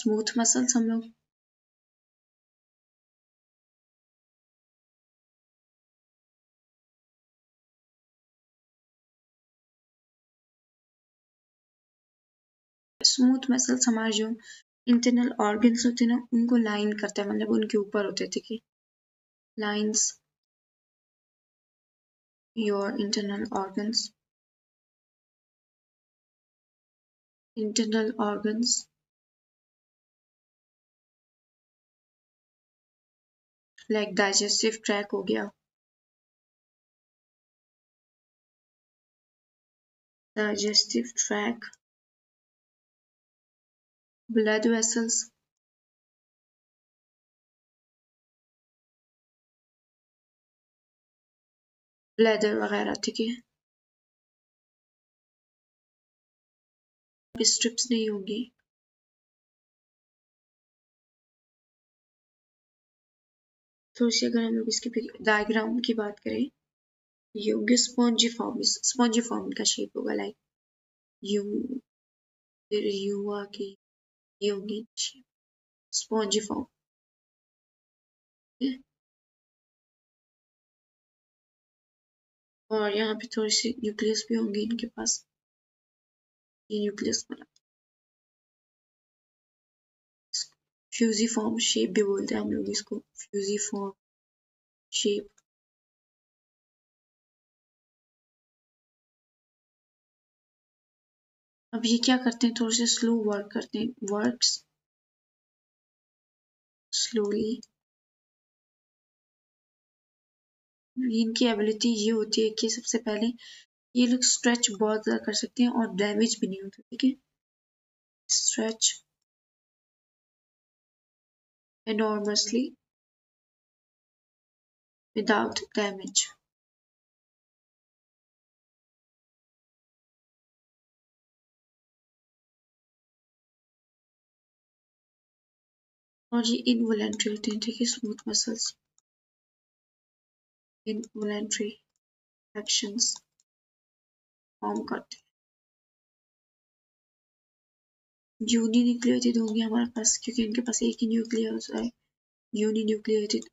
Smooth muscles हम लोग smooth muscles हमारे जो इंटरनल ऑर्गन्स होते हैं ना उनको लाइन करते हैं, मतलब उनके ऊपर होते हैं, ठीक है। Lines your internal organs like digestive track हो गया, digestive tract, blood vessels, bladder वगैरह, ठीक है। स्ट्रिप्स नहीं होंगी। थोड़ी सी अगर हम लोग इसकी डायग्राम की बात करें, ये होंगे स्पॉन्जी फॉर्म का शेप होगा, लाइक यू, फिर यू आके ये होगी स्पॉन्जी फॉर्म, ठीक है। और यहाँ पे थोड़ी सी न्यूक्लियस भी होंगी इनके पास, ये न्यूक्लियस बना, फ्यूजिफॉर्म शेप भी बोलते हैं हम लोग इसको, फ्यूजिफॉर्म शेप। अब ये क्या करते हैं, थोड़े से स्लो वर्क करते हैं, वर्क्स स्लोली। इनकी एबिलिटी ये होती है कि सबसे पहले ये लोग स्ट्रेच बहुत ज़्यादा कर सकते हैं और डैमेज भी नहीं होता, ठीक है। Stretch enormously without damage। और ये इनवॉलेंट्री होते हैं, ठीक है। Smooth muscles involuntary actions form करते हैं। यूनिन्यूक्लियोटाइड होंगे हमारे पास, क्योंकि इनके पास एक ही न्यूक्लियस है, यूनिन्यूक्लियोटाइड